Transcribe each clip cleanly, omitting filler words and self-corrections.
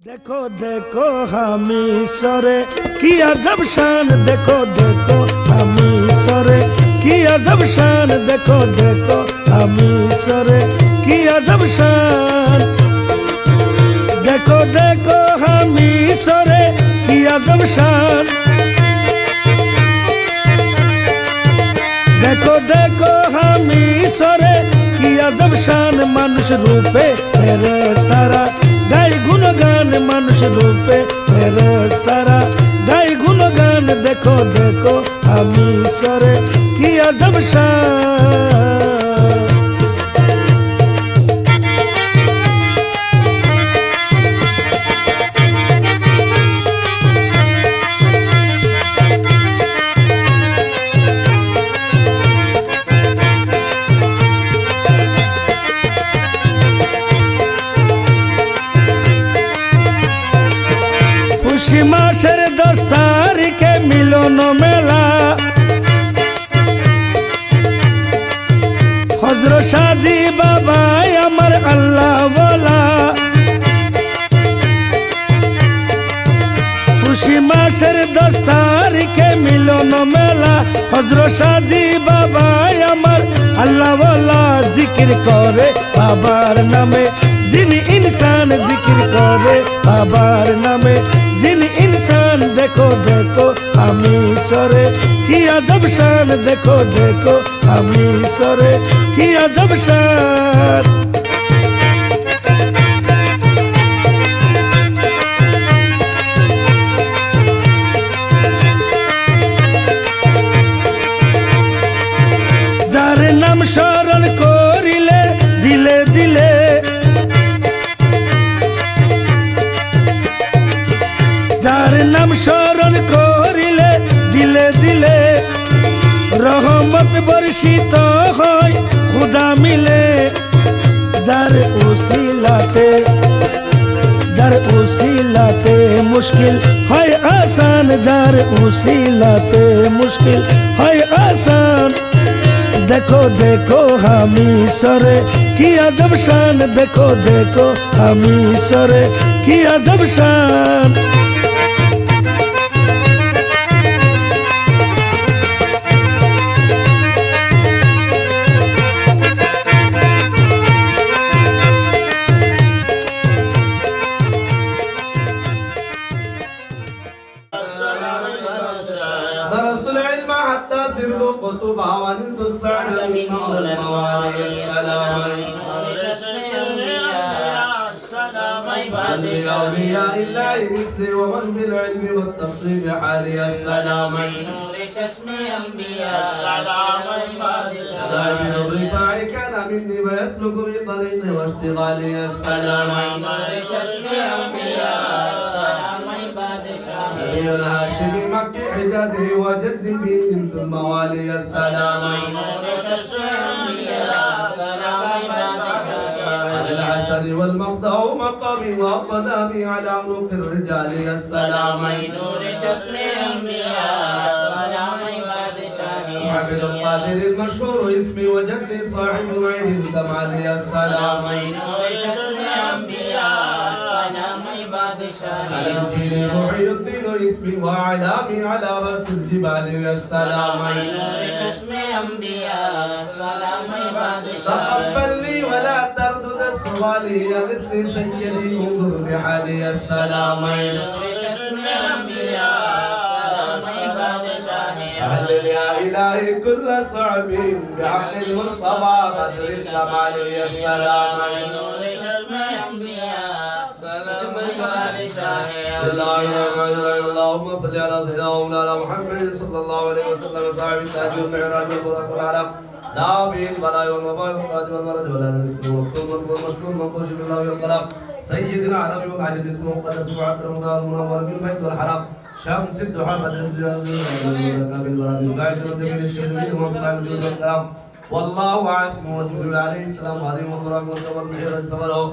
देखो देखो हामी सरे की अजब शान, देखो देखो हामी सरे की अजब शान, देखो देखो हामी सरे की अजब शान, देखो देखो हामी सरे की अजब शान, देखो देखो हामी सरे की अजब शान। मानुष रूपे फेरेस्तारा गाय गुणगान, मानुष रूपे फेरेस्तारा गाय गुणगान, देखो देखो हामी सरे की अजब शान। খুশি মাসের 10 তারিখে মিলন মেলা, হযরত সাজি বাবা আমার আল্লাহ ওয়ালা। খুশি মাসের 10 তারিখে মিলন মেলা, হযরত সাজি বাবা আমার আল্লাহ ওয়ালা। জিকির করে বাবার নামে যিনি ইনসান, জিকির করে বাবার নামে যিনি ইনসান, দেখো দেখো हामी সরে কি আজব শান, দেখো দেখো हामी সরে কি আজব শান। যার নাম স্মরণ করিলে দিলে দিলে, যার নাম স্মরণ করিলে দিলে দিলে, রহমত বর্ষিত হয় খুদা মিলে। যার উসিলাতে, যার উসিলাতে মুশকিল হয় আসান, যার উসিলাতে মুশকিল হয় আসান, देखो देखो हामी सरे की अजब शान, देखो देखो हामी सरे की अजब शान। درست العلم حتى صرت قطبا ونلت السعد من مولى الموالي. السلام لأولياء الله مثلي ومن بالعلم والتصديق حالي. السلام صاحب الرفاع كان مني ويسلك بطريقي واشتغالي. السلام نبي الهاشمي مكي حجازه وجدي به بنت الموالي. السلام على العسل والمقطع مقامي وقدامي على عنق الرجال. السلام عبد القادر المشهور اسمي وجدي صاحب عين الدمعلي. السلام على الجيل محي الدين اسمي وعلامي على راس الجبال. السلام تقبل لي ولا تردد السوالي يا مثلي سيدي انظر بحالي. السلام أهلل يا إلهي كل صعب بحق المصطفى بدر الكمال. السلام اللهم صل على سيدنا مولانا محمد صلى الله عليه وسلم صاحب التاج والمعراج والبراق والعلم دافع البلاء والوباء والقاتل والمرض ولا نسبه والمكتوم والمشهور منقوش بالله والقلم سيدنا العربي والعجل اسمه مقدس وعطر المنار المنور بالبيت والحرم شمس الدحى بدر الجلال بالبرد بعد الجميل الشهيد ومصعب الجود والكرم والله عاصم وجبريل عليه السلام عليه والبراق والمعراج سفره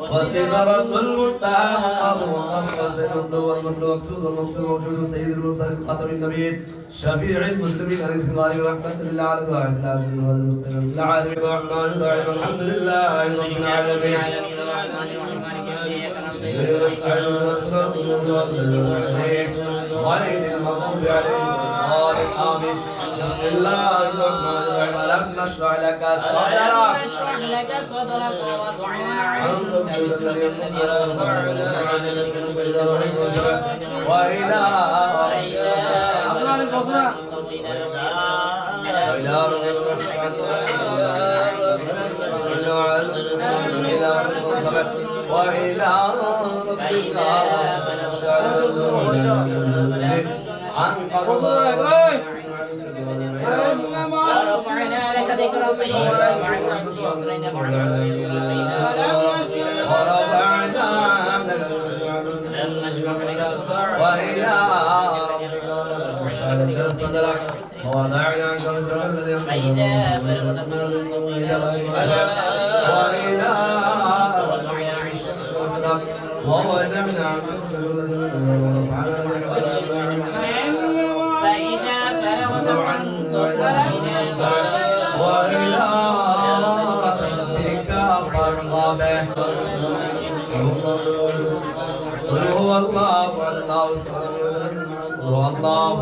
وسدرة المنتهى مقام وقام وسيد والمطلوب مقصود والمقصود موجود سيد المرسلين خاتم النبيين شفيع المسلمين رئيس الغالي ورحمة للعالمين واحد العالمين وهذا المستقيم العالمين الرحمن الرحيم الحمد لله رب العالمين غير المغضوب عليهم ولا الضالين آمين. بسم الله الرحمن الرحيم. ألم نشرح لك صدرك ووضعنا عنك وزرك الذي وإلى وإلى ربك ورفعنا لك ذكرك فإن مع العسر يسرا إن مع العسر يسرا ورفعنا لم نشرح لك صدرك وإلى ربك صدرك ووضعنا عنك وزرك الذي فإذا بلغت فانصب إلى ربك وإلى ووضعنا عنك ووضعنا عنك فإذا فرغت فانصب وإلى ربك فارغب. قل هو الله أحد الله الصمد قل هو الله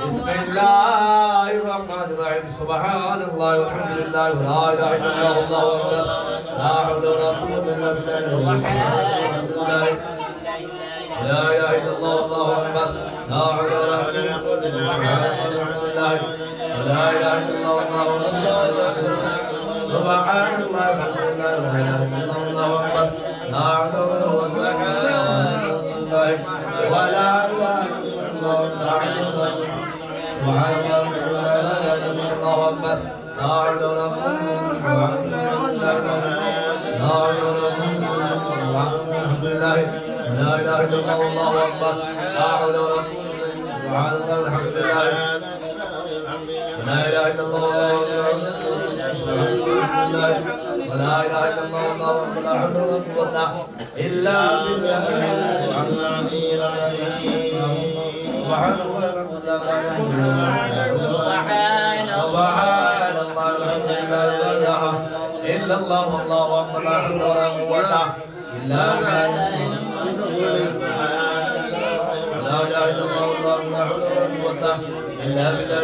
بسم الله الرحمن الرحيم. سبحان الله والحمد لله ولا اله الا الله والله اكبر. لا حول ولا قوه الا بالله. لا اله الا الله والله اكبر. لا حول ولا قوه الا بالله. لا اله الا الله والله اكبر. سبحان الله والحمد لله ولا اله الا الله والله اكبر. لا حول ولا قوه الا بالله. ولا اله الا الله سبحان الله لا اله الا الله اكبر. لا حول ولا قوه الا بالله. الحمد لله لا اله الا الله والله اكبر. لا حول ولا قوه سبحان الله الحمد لله لا اله الا الله والله اكبر. ولا اله الا الله والله اكبر. لا حول ولا قوه الا بالله. سبحان الله الحمد لله سبحان سبحان الله الحمد لله لا اله الا الله والله اكبر. لا حول ولا قوه الا بالله. لا اله الا الله والله لا حول ولا قوه الا بالله.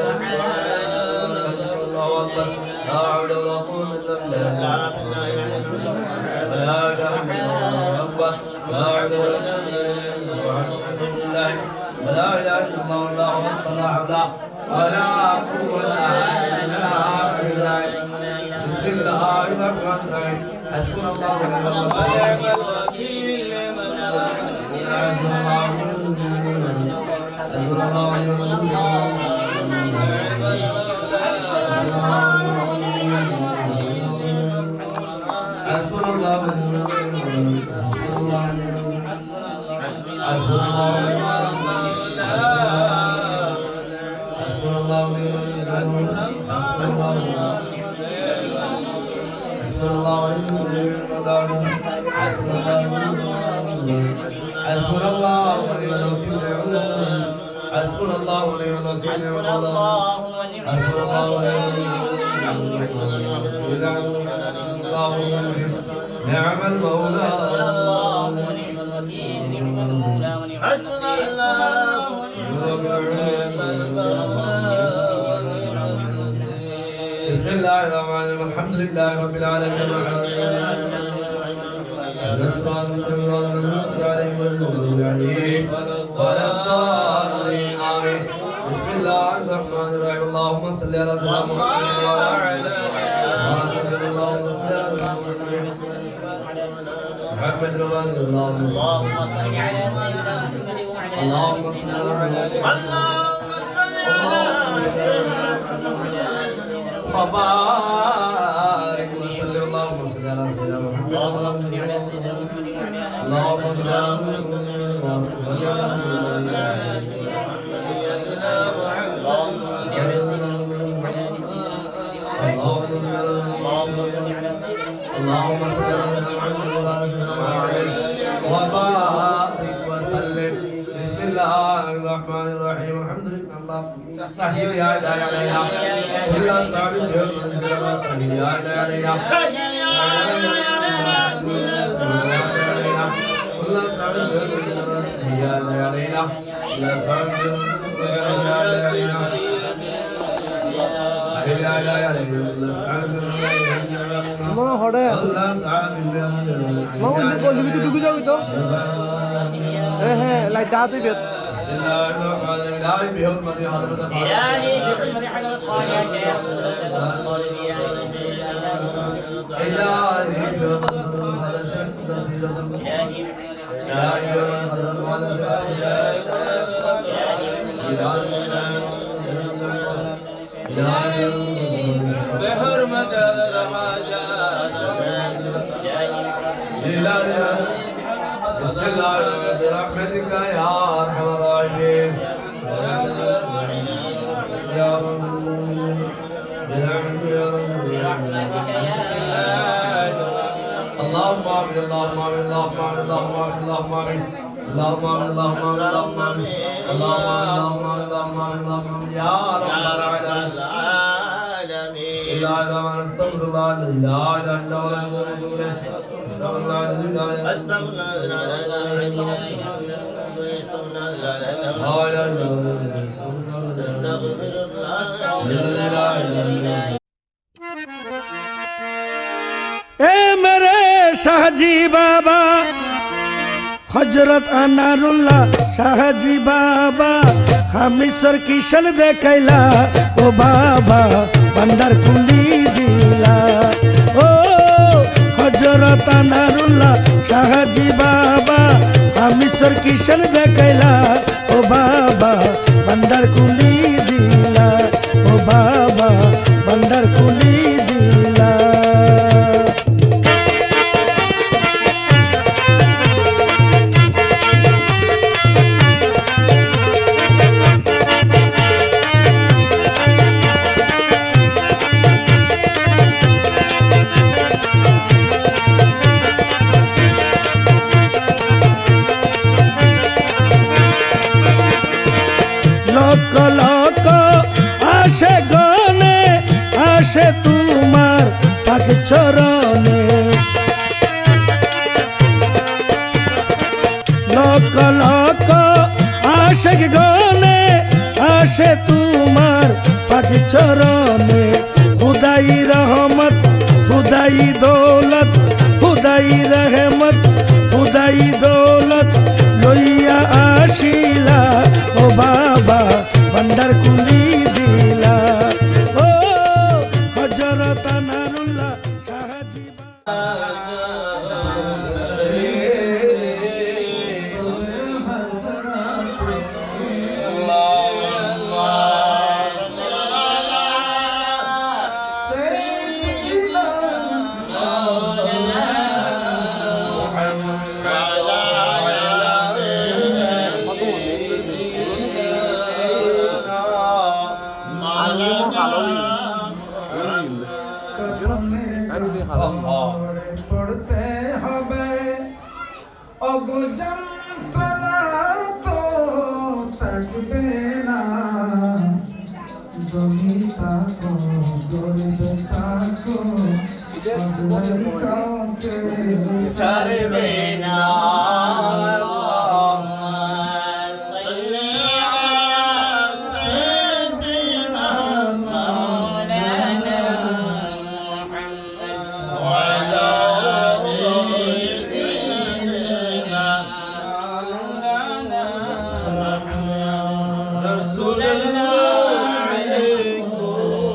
الله اكبر. لا حول ولا قوه الا بالله. ولا اله الا الله اكبر. لا حول ولا قوه الا بالله. ولا اله الا الله والله اكبر. لا حول ولا قوه الا بالله. بسم الله الرحمن الرحيم. حسبنا الله ونعم الوكيل. حسبنا الله حسبنا الله حسبنا الله ونعم الوكيل. حسبنا الله ونعم الوكيل. حسبنا الله ونعم حسبنا الله ونعم نعم المولى. الله ونعم الوكيل. نعم المولى ونعم النصير. بسم الله الرحمن الرحيم. الحمد لله رب العالمين. الصراط المستقيم عليهم ولا الضالين. آمين. بسم الله صل على سيدنا محمد وعلى آله اللهم صل على محمد وعلى اللهم صل على سيدنا محمد وعلى اللهم صل على وبارك وسلم اللهم صل على سيدنا محمد اللهم صل على سيدنا محمد وعلى آله اللهم صل على اللهم صل على سيدنا محمد وعلى آل سيدنا محمد اللهم صل على سيدنا محمد اللهم صل على محمد وعلى وبارك وسلم بسم الله الرحمن الرحيم الحمد لله الله سهيل يا داعي علينا كل صعب اليوم سهيل يا داعي علينا كل صعب اليوم سهيل يا داعي علينا كل صعب اليوم إلهي بحرمة حضرة خالي يا شيخ صدق الطالبين إلهي بحرمة هذا الشخص إلهي بحرمة هذا الشخص بحرمة الحاجات بسم الله برحمتك يا أرحم الراحمين يا رب برحمتك يا رب اللهم آمين اللهم آمين اللهم آمين اللهم آمين اللهم آمين اللهم آمين اللهم آمين اللهم آمين اللهم آمين اللهم آمين اللهم آمين يا رب العالمين بسم الله الرحمن الرحيم استغفر الله الذي لا إله إلا هو الحي القيوم استغفر الله الذي لا إله إلا هو استغفر الله الذي لا إله إلا هو ए मेरे शाहजी बाबा हजरत अनारुल्लाह शाहजी बाबा हमीसर किशन दे कैला ओ बाबा बंदर कुली दिला ओ हजरत अनारुल्लाह शाहजी बाबा हमीसर किशन दे कैला ओ बाबा बंदर कुली दिला ओ बाबा बंदर कुली दिला লক লক আসে গনে আসে তোমার পাক চরণে লক লক আসে গনে আসে তোমার পাক চরণে খুদাই রহমত খুদাই দৌলত খুদাই রহমত খুদাই দৌলত লইয়া আসিলা ও বাবা বন্দর কুলি দিলা ও হযরত আনারুল্লাহ শাহজি পড়তে হবে অগো যন্ত্রণা তো থাকবে না জমি থাকো গরিব থাকো কাউকে ছাড়বে না رسول الله عليكم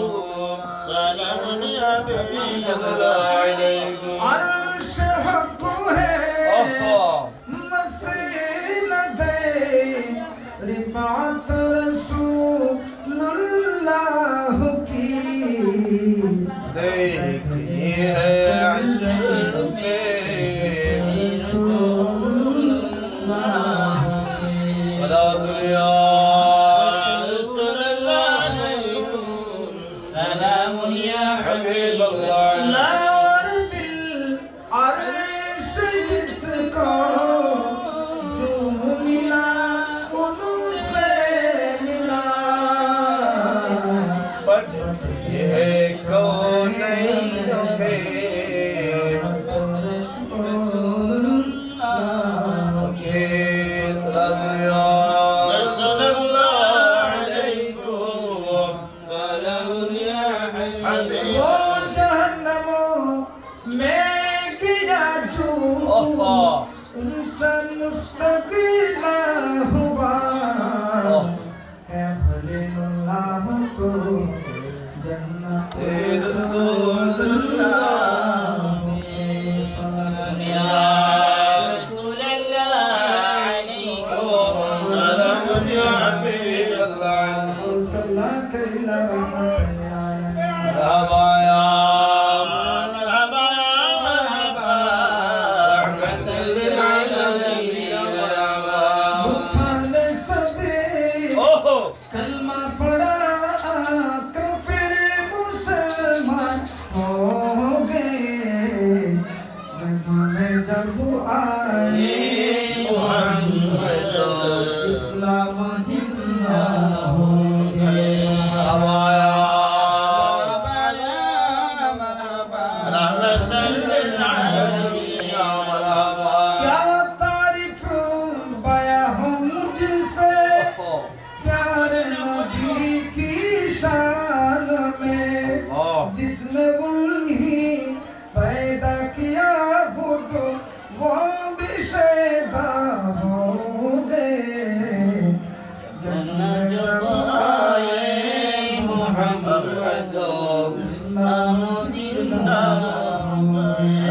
उनसे मुस्तक़ीला हुआ है खलीलुल्लाह को जन्नत रसूलुल्लाह कलमा पड़ा कफिर मुसलमान हो गए जग में जब आए इस्लाम जिंदा हो गए क्या तारीफ बया हो मुझसे प्यारे नबी की शान में जिसने उन्हीं पैदा किया हो तो वो भी शैदा हो गए जन्नत जब आए मोहम्मद इस्लाम जिंदा हो गए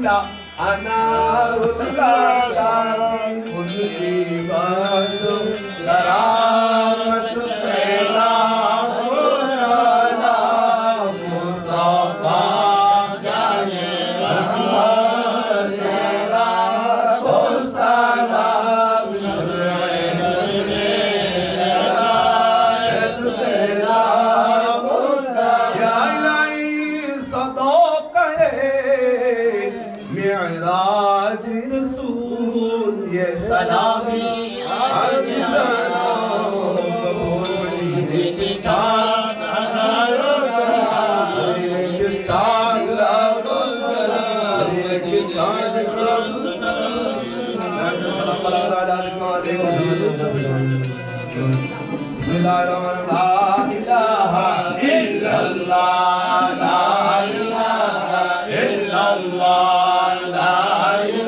إلا أنار الكاشات كل عباد كرامة إلا سلام مصطفى सलामी अज़ीज़ना कबूल मनी की चाँद हज़ारों सलाम की चाँद लाखों सलाम की चाँद लाखों सलाम बिस्मिल्लाहिर्रहमानिर्रहीम ला इलाहा इल्लल्लाह ला इलाहा इल्लल्लाह ला इलाहा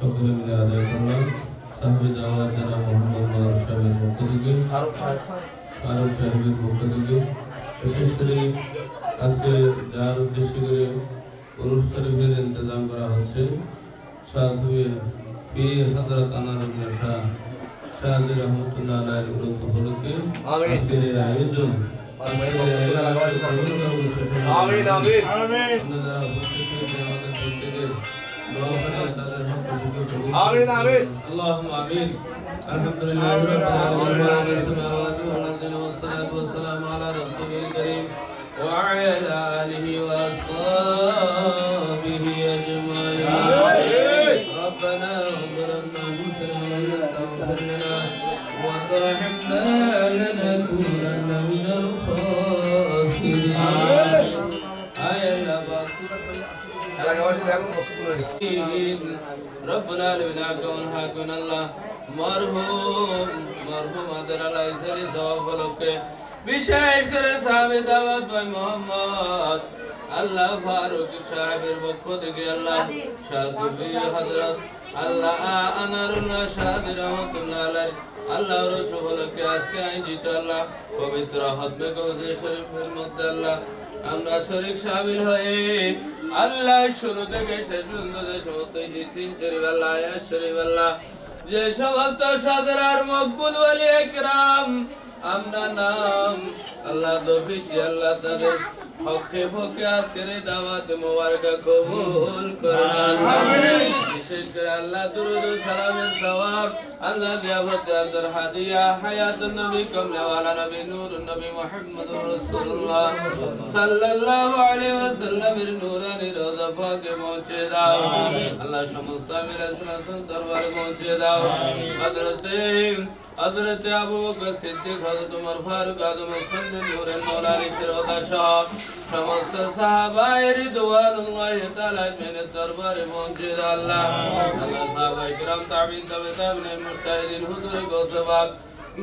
সকলে মিলে আদায় করলাম তাহমিদ আওয়াজ জানা মোহাম্মদ মারুফ সাহেবের পক্ষ থেকে মারুফ সাহেবের পক্ষ থেকে বিশেষ করে আজকে যার উদ্দেশ্য করে উরুস শরীফের ইন্তজাম করা হচ্ছে শাহজুয়ে পীর হযরত আনারুল্লাহ শাহ শাহজি রহমতুল্লাহ আলাইহির উরুস উপলক্ষে আজকের এই আয়োজন আমিন আমিন আমিন آمين آمين اللهم آمين الحمد لله رب العالمين السماوات والأرض والصلاة والسلام على رسوله الكريم وعلى آله وأصحابه أجمعين ربنا اغفر لنا أنفسنا ولا تغفر لنا وترحمنا لنكونن من الخاسرين رب العالمين আগুন হাকুন আল্লাহ মরহুম আদর আল্লাহ ইসলি সওয়াব ফলকে বিশেষ করে সাহাবে দাওয়াত ভাই মোহাম্মদ আল্লাহ ফারুক সাহেবের পক্ষ থেকে আল্লাহ শাহজুবি হযরত আল্লাহ আনারুল্লাহ শাহজি রহমাতুল্লাহ আলাইহি আল্লাহ রসুল ফলকে আজকে আয়োজিত আল্লাহ পবিত্র হজবে গৌসে শরীফের মধ্যে আল্লাহ আমরা শরীক শামিল হয়ে আল্লাহ শুরু থেকে শেষ পর্যন্ত যে সমস্ত ইতিম শরীফ আল্লাহ আয়াত শরীফ আল্লাহ যে সমস্ত সাদরার মকবুল ওলি একরাম আমরা নাম আল্লাহ দফিছি আল্লাহ তাদের হকে ফকে আজকের এই দাওয়াত মোবারক কবুল করুন আমিন বিশেষ করে আল্লাহ দুরুদ ও সালামের সওয়াব আল্লাহ জিয়াফত আদর হাদিয়া হায়াতুন নবী কমলাওয়ালা নবী নূরুন নবী মুহাম্মদুর রাসূলুল্লাহ সাল্লাল্লাহু আলাইহি ওয়াসাল্লামের নূরানি রওজা পাকে পৌঁছে দাও আল্লাহ সমস্ত আমির রাসূল দরবারে পৌঁছে দাও হযরত আবু বকর সিদ্দিক হযরত ওমর ফারুক আযম ওসমান নূরে মৌলানা শিরোদা শাহ সমস্ত সাহাবায়ে রিদওয়ানুল্লাহি তাআলা মেনের দরবারে পৌঁছে দাও আল্লাহ সাহাবায়ে কিরাম তাবিঈন তাবিঈন মুজতাহিদিন হুজুর গৌসবাগ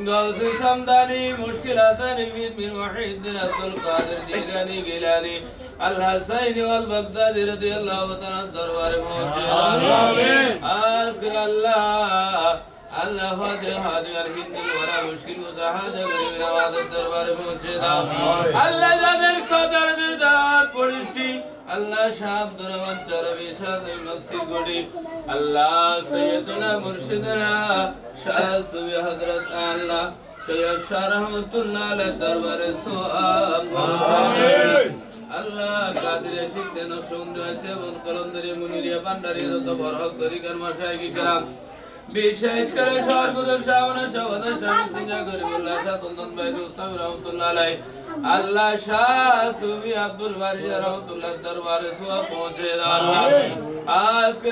গৌসে সামদানি মুশকিলাতানি মির মুহিদ্দিন আব্দুল কাদের জিলানী গিলানী আল হাসাইনি ওয়াল বাগদাদি রাদিয়াল্লাহু তাআলা দরবারে পৌঁছে দাও আমিন আজকে আল্লাহ হাদি আর হিন্দি ওরা মুশকিল মুজাহাদা গরিব নওয়াজের দরবারে পৌঁছে দাও আল্লাহ যাদের সদরদের দাওয়াত পড়েছি আল্লাহ শাহ আব্দুর রহমান চরবি সাহেব নকশি গড়ি আল্লাহ সৈয়দনা মুর্শিদনা শাহ সুবি হযরত আল্লাহ সৈয়দ শাহ রহমাতুল্লাহ আলাইহি দরবারে সওয়াব পৌঁছে আল্লাহ কাদের শিখতে নকশবন্দি আছে বন কলন্দরি মুনিরিয়া ভান্ডারি যত বড় তরিকার মাশায়েখ کرام বিশেষ করে সর্বদর শাওনে সবদর স্বামী চিন্তা করিবুল্লাহ সাতন্দন ভাই রুস্তাম রহমতুল্লাহ আলাই আল্লাহ শাহ সুফি আব্দুল বারিশ রহমতুল্লাহ দরবারে সোয়া পৌঁছে দাও আল্লাহ আজকে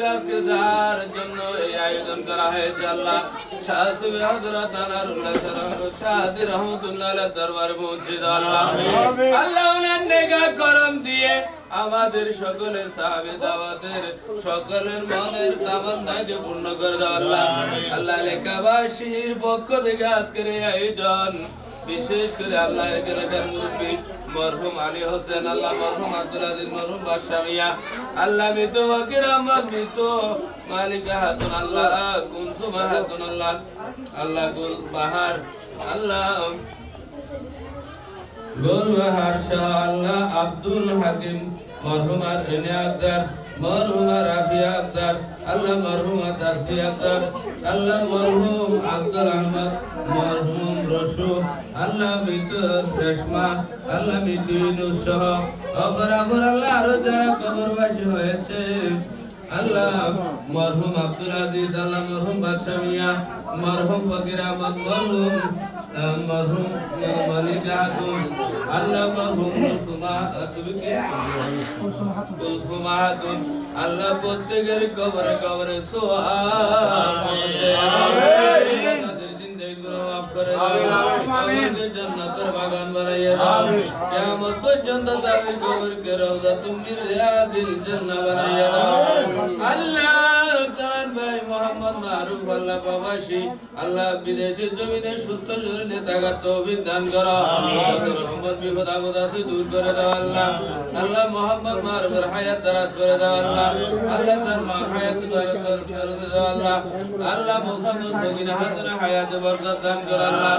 যার জন্য এই আয়োজন করা হয়েছে আল্লাহ শাহ সুফি হযরত আনারুল্লাহ শাহদি রহমতুল্লাহ আলাইহির দরবারে পৌঁছে দাও আল্লাহ আল্লাহ ওনার নেগাহ করম দিয়ে আমাদের সকলের সাহাবে দাওয়াতের সকলের মনের তামান্নাকে পূর্ণ করে দাও আল্লাহ আল্লাহ এলাকাবাসীর পক্ষ থেকে আজকের এই আয়োজন বিশেষ করে আল্লাহ এলাকার মুরব্বী মরহুম আলী হোসেন আল্লাহ মরহুম আব্দুল আজিজ মরহুম বাদশা মিয়া আল্লাহ মৃত ওয়াকির আহমদ মৃত মালিকা হাতুন আল্লাহ কুনসুমা হাতুন আল্লাহ আল্লাহ গুল বাহার আল্লাহ গোলবাহার শাহ আল্লাহ আব্দুল হাকিম মরহুমার ইনিয়া আক্তার মরহুমা রাফিয়া আক্তার আল্লাহ মরহুমা তারফিয়া আক্তার আল্লাহ মরহুম আব্দুল আহমদ মরহুম রসু আল্লাহ মৃত রেশমা আল্লাহ মৃত ইউনুস সহ অপরাপর আল্লাহ আরো যারা কবরবাসী হয়েছে আল্লাহ মরহুম আব্দুল আজিজ আল্লাহ মরহুম বাদশা মিয়া মরহুম ফকির আহমদ মরহুম মালিকা হাতুন আল্লাহ মরহুম কুলসুমা হাতুন আল্লাহ প্রত্যেকের কবরে কবরে সোয়াব পৌঁছে তাদের জিন্দেগিগুলো মাফ করে দাও আমাদেরকে জান্নাতের বাগান বানাইয়ে দাও কিয়ামত পর্যন্ত তাদের কবরকে রওজাতুম মিন রিয়াদিল জান্নাহ বানাইয়ে দাও আল্লাহ তার ভাই মোহাম্মদ মারুফ আল্লাহ প্রবাসী আল্লাহ বিদেশের জমিনে সুস্থ শরীরে থাকার তৌফিক দান করো শত রহমত বিপদ আপদ আছে দূর করে দাও আল্লাহ আল্লাহ মোহাম্মদ মারুফের হায়াত দারাজ করে দাও আল্লাহ আল্লাহ তার মার হায়াত দারাজ করে দাও আল্লাহ আল্লাহ মোহাম্মদ সগিনা হাতুনে হায়াতে বরকত দান করো আল্লাহ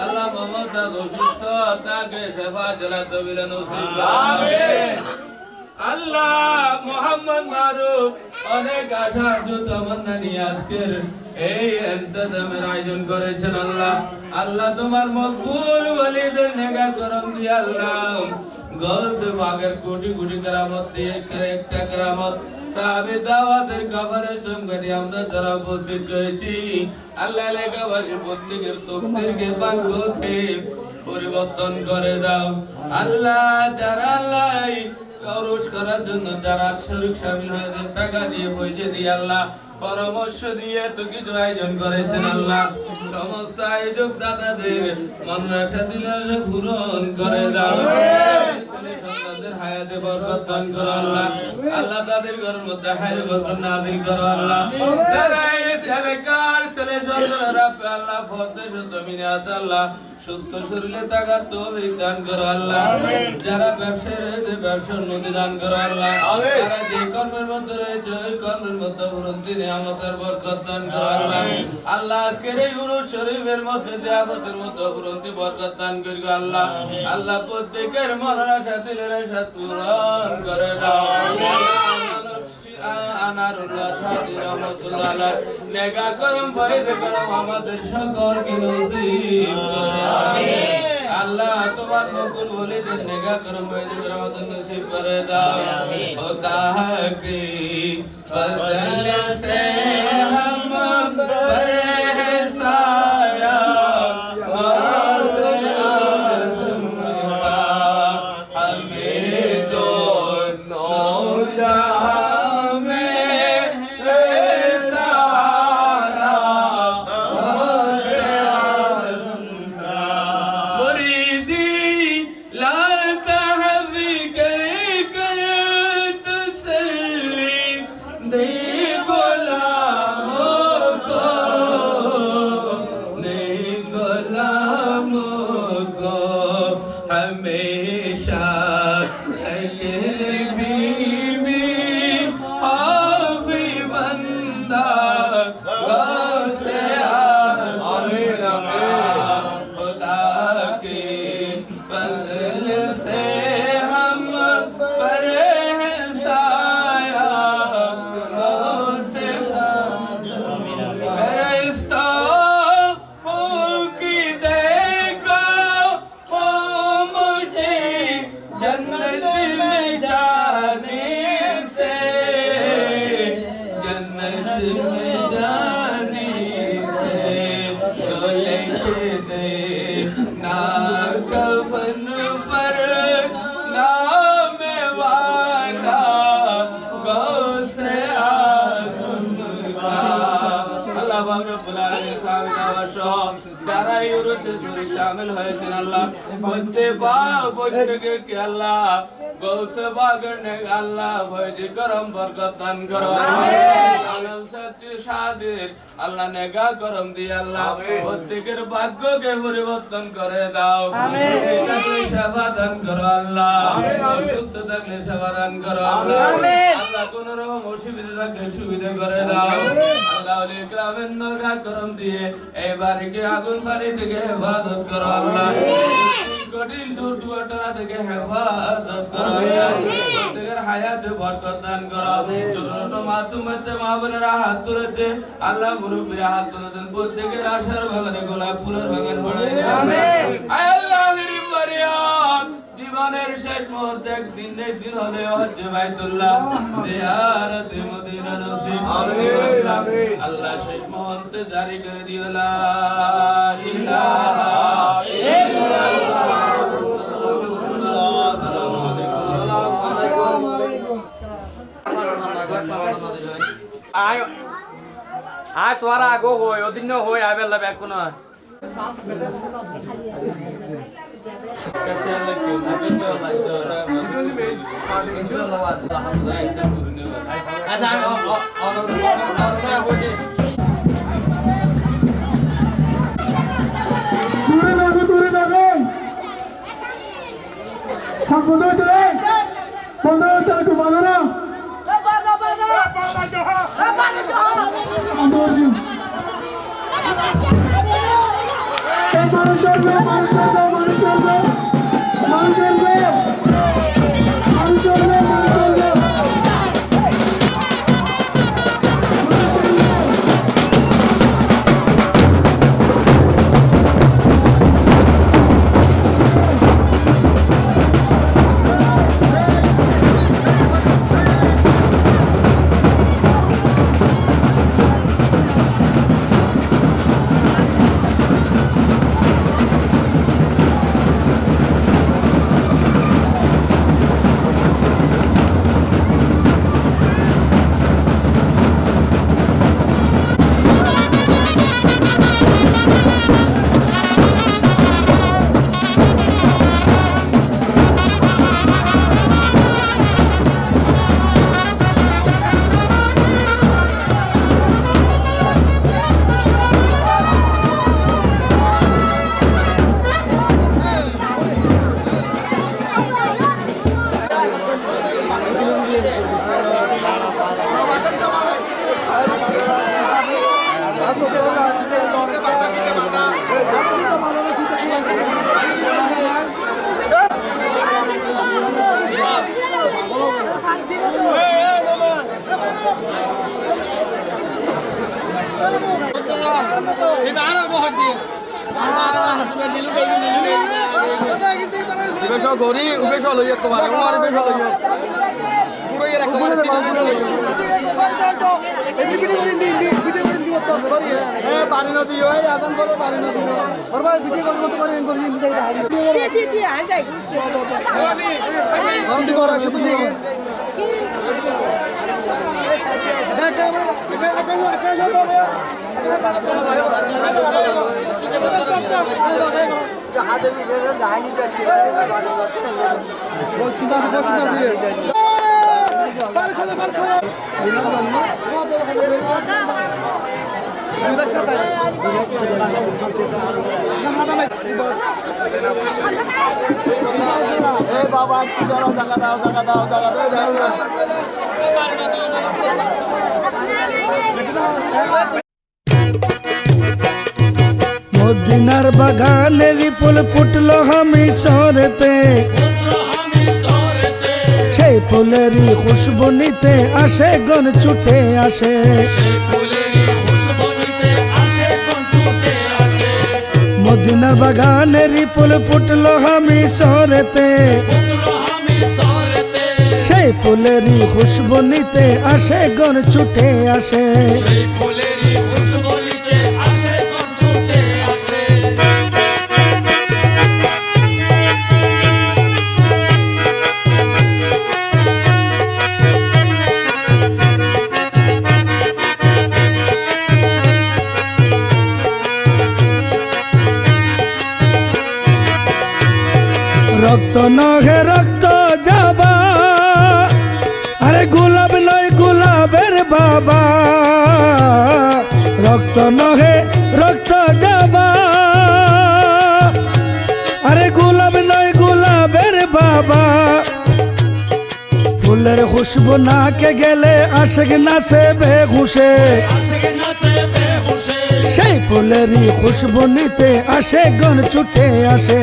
আল্লাহ মোহাম্মদ তার অসুস্থ তাকে শেফা জালাত বিলা নসিব করো আমিন আল্লাহ মোহাম্মদ মারুফ অনেক আশা তামান্না নিয়ে আজকের এই ইন্তেজামের আয়োজন করেছেন আল্লাহ আল্লাহ তোমার মকবুল ওলিদের নেগাহ করম দিয়ে আল্লাহ গৌসে পাকের কোটি কোটি কেরামত দিয়ে একটা কেরামত সাহাবে দাওয়াতের কবরের সংগতি আমরা যারা উপস্থিত হয়েছি আল্লাহ এলাকাবাসী প্রত্যেকের তকদিরকে ভাগ্যকে পরিবর্তন করে দাও আল্লাহ যারা আল্লাহ অরুষ করার জন্য যারা শরীক শামিল হয়েছেন টাকা দিয়ে পয়সা দিয়ে আল্লাহ পরামর্শ দিয়ে তো কিছু আয়োজন করেছেন আল্লাহ সমস্ত আয়োজক দাদাদের মনরাশা দিলে পূরণ করে দাও সন্তানদের হায়াতে বরকত দান করো আল্লাহ আল্লাহ তাদের ঘরের মধ্যে হায়াতে বরকত নাযিল করো আল্লাহ যারা এই এলাকার ছেলে সন্তানরা আল্লাহ ফরদেশ জমিনে আছে আল্লাহ সুস্থ শরীরে থাকার তৌফিক দান করো আল্লাহ যারা ব্যবসায় রয়েছে ব্যবসার উন্নতি দান করো আল্লাহ যারা যে কর্মের মধ্যে রয়েছে ওই কর্মের মধ্যে উন্নতি নিয়ামতের বরকত দান করো আল্লাহ আল্লাহ আজকের এই উরুস শরীফের মধ্যে জিয়ারতের মধ্যে উন্নতি বরকত দান করিও আল্লাহ আল্লাহ প্রত্যেকের মনের আশা দিলের আশা পূরণ করে দাও আনারুল্লাহ শাহী রহমাতুল্লাহ আলাইহি নেগাহ করম ফয়েজ করম আমাদের সকলকে নসিব করে আমিন আল্লাহ তোমার মকবুল ওলিদের নেগাহ করম ফয়েজ করম আমাদের নসিব করে দাও খোদা কি ফজল সে हम पर है साया जन्नत में जाने दफन पर नाम वाला गौसे आज़म का अल्लाह पाक रब्बुल आलामीन साबित आवाशो যারা ইউরোসে সুরি শামিল হয়েছেন আল্লাহ প্রত্যেকে আল্লাহ গৌসে বাগের নে আল্লাহ ভয়জি করম বরকত দান করো আনল সত্যি সাদির আল্লাহ নেগা করম দি আল্লাহ প্রত্যেকের ভাগ্যকে পরিবর্তন করে দাও আমিন সেবা দান করো আল্লাহ সুস্থ থাকলে সেবা দান করো আল্লাহ আল্লাহ কোন রকম অসুবিধা থাকলে সুবিধা করে দাও আল্লাহ ওলি ইকরামের নগা করম দিয়ে এবারে কি আগুন ফানি থেকে হেফাজত করো আল্লাহ কঠিন দুর্ঘটনা থেকে হেফাজত করো প্রত্যেকের হায়াতে বরকত দান করো ছোট ছোট মাতুম বাচ্চা মা বোনেরা হাত তুলেছে আল্লাহ মুরব্বীরা হাত তুলেছেন প্রত্যেকের আশার বাগানে গোলাপ ফুলের বাগান বানাই আল্লাহ ফরিয়াদ জীবনের শেষ মুহূর্তে একদিন হলে হজ্জে বাইতুল্লাহ জিয়ারতে মদিনা নসিব আমিন আল্লাহ শেষ মুহূর্তে জারি করে দিও লা ইলাহা ইল্লাল্লাহ আসসালামু আলাইকুম আয় তোরা আগো হই ওদিন হই আবে লাগবে কোন দূরে যাবে থাক বন্ধ হচ্ছে বন্ধ হচ্ছে একটু বাঁধো না মানুষের ঘড়ি উবেশ হলো একবারে আমার বেশ হলো পুরো এর একবারে পানি নদী হয় আদান বলো পানি নদী ওর ভাই ভিডিও করার মতো করে করে দিন দেই হারি দি আ যাই আমি দি করা শুধু দি দেখা বাবা একটু চলো জায়গা দাও জায়গা দাও জায়গা দাও মদিনার বাগানের ফুল ফুটলো হামি সরেতে সেই ফুলেরই খুশবু নিতে আসে গন ছুটে আসে মদিনার বাগানের ফুল ফুটলো হামি সরেতে সেই ফুলেরই খুশবু নিতে আসে গন ছুটে আসে রক্ত নহে রক্ত যাবা, আরে গোলাপ নয় গোলাপের বাবা। রক্ত নহে রক্ত যাবা, আরে গোলাপ নয় গোলাপের বাবা। ফুলের খুশবু নাকে গেলে আশেক নাচে বেহুশে, সেই ফুলেরই খুশবু নিতে আসে গন ছুটে আসে।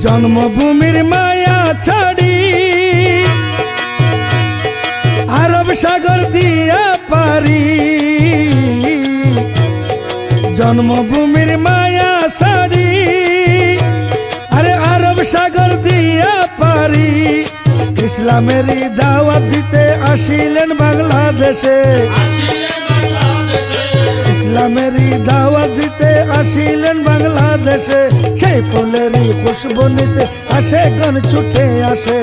জন্মভূমির মায়া ছাড়ি আরব সাগর দিয়া পারি, জন্মভূমির মায়া ছাড়ি আরে আরব সাগর দিয়া পারি। ইসলামেরই দাওয়াত দিতে আসিলেন বাংলাদেশে, ইসলামেরই দাওয়াত দিতে আসিলেন বাংলাদেশে। সেই ফুলেরই খুশবু নিতে আসে গন ছুটে আসে।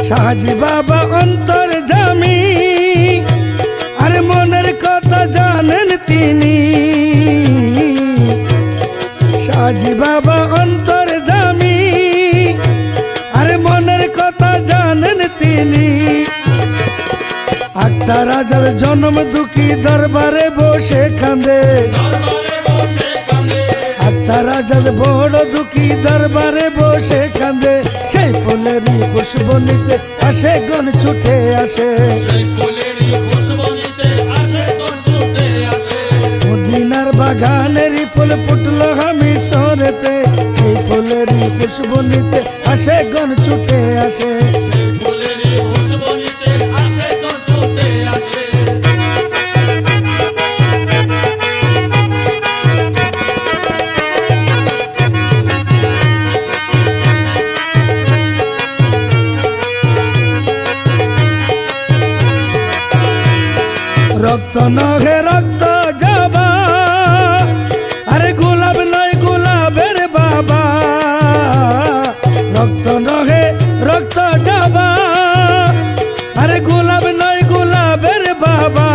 শাহজি বাবা অন্তর জামি, আরে মনের কথা জানেন তিনি। শাহজি বাবা অন্তর জামি, আরে মনের কথা জানেন তিনি। আটটা রাজার জন্ম দুঃখী দরবারে বসে কাঁদে, আটটা রাজার বড় দুঃখী দরবারে বসে কাঁদে। সেই ফুলেরই খুশবু নিতে আসে গন ছুটে আসে। মদিনার বাগানেরই ফুল ফুটলো আমি সরেতে, সেই ফুলেরই খুশবু নিতে আসে গন ছুটে আসে। রক্ত নহে রক্ত যাবা, আরে গোলাপ নয় গোলাপের বাবা। রক্ত নহে রক্ত যাবা, আরে গোলাপ নয় গোলাপের বাবা।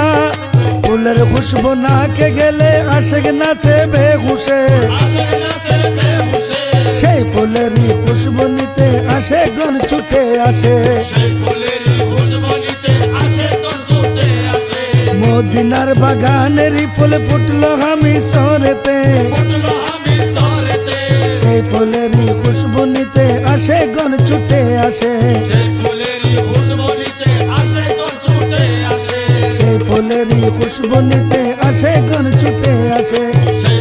ফুলের খুশবু নাকে গেলে আশেক নাচে বেহুশে, সেই ফুলেরই খুশবু নিতে আসে গন ছুটে আসে। মদিনার বাগানেরই ফুল ফুটলো আমি সরেতে, সেই ফুলেরই খুশবু নিতে আসে গন ছুটে আসে। সেই ফুলেরই খুশবু নিতে আসে গন ছুটে আসে। সেই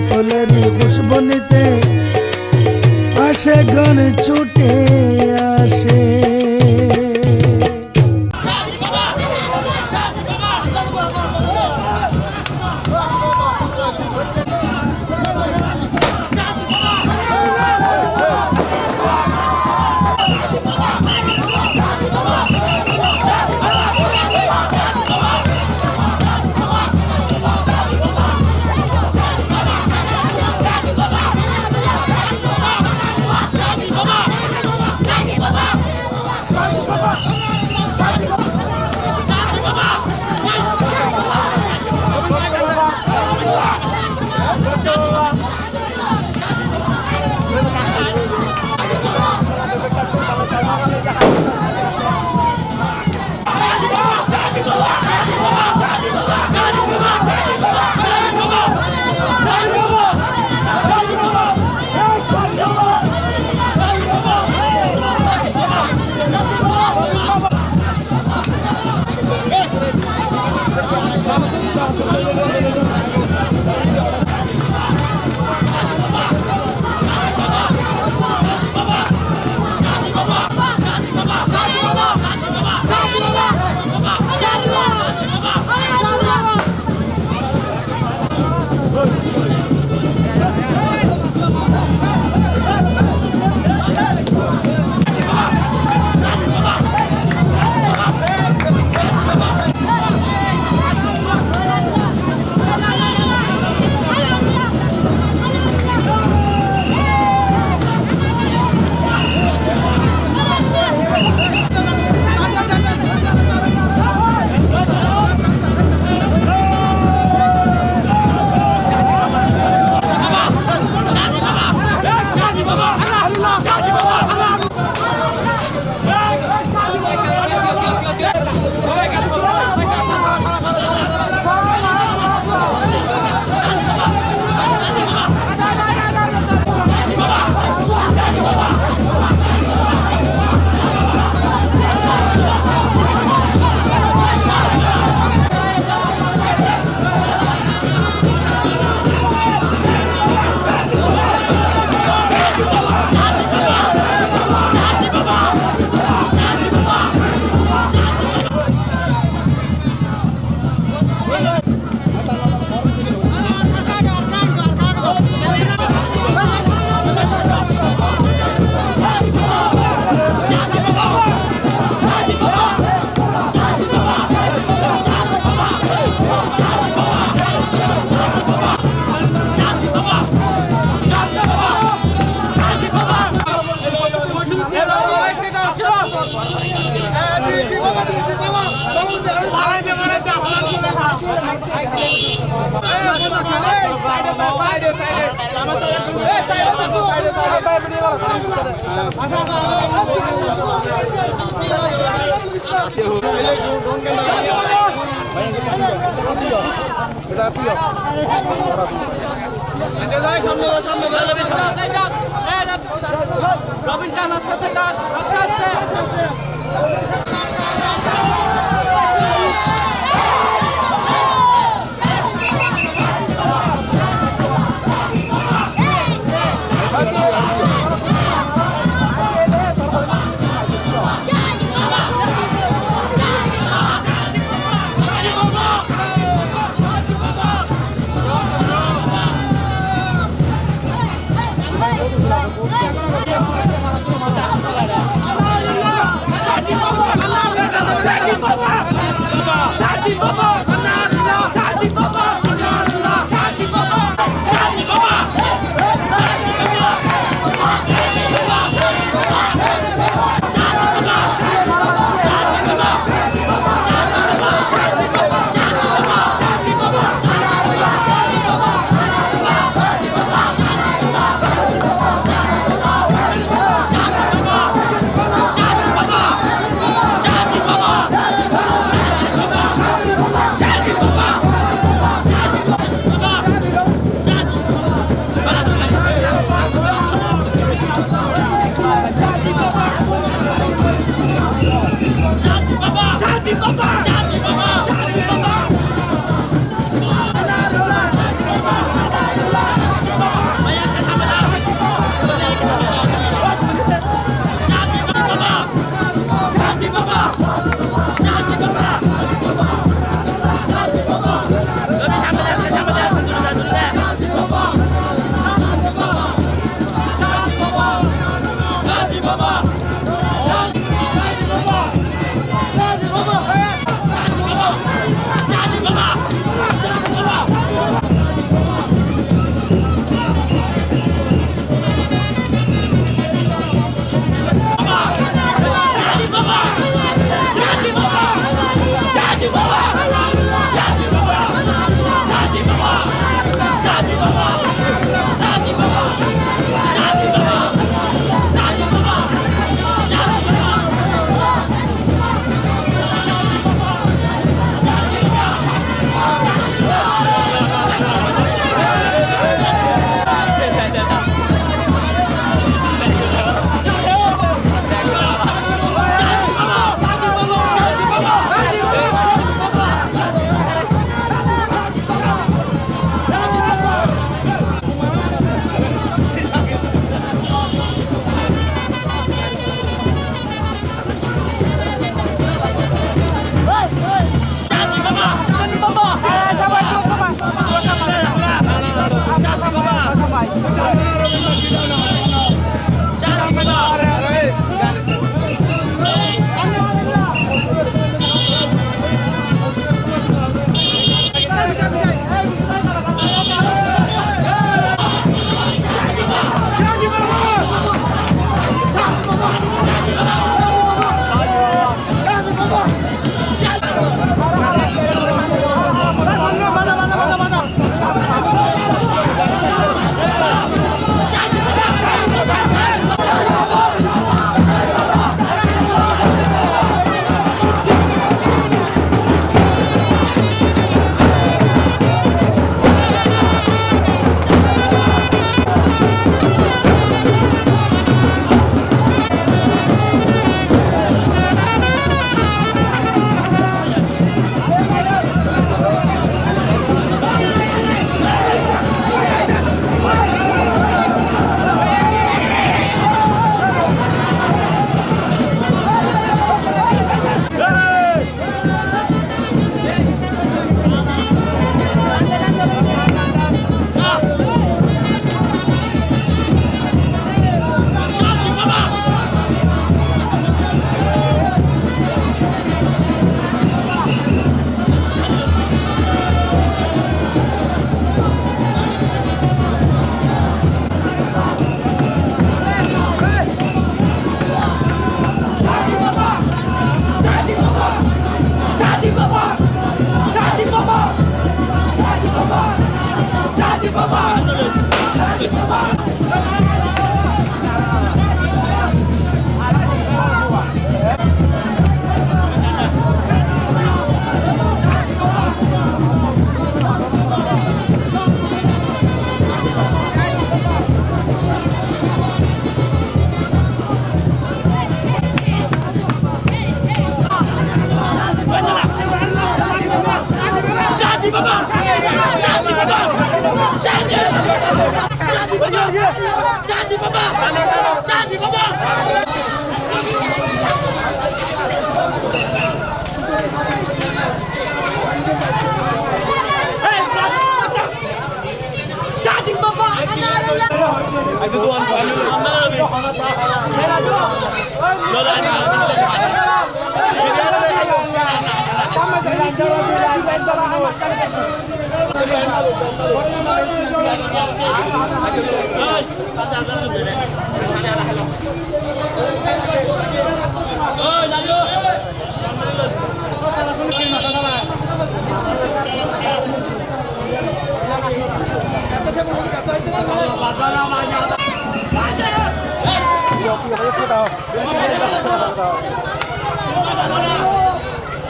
ফুলেরই খুশবু নিতে আসে গন ছুটে আসে। রবিন টান আস্তে আস্তে টান আস্তে আস্তে Hey!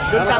Dun sa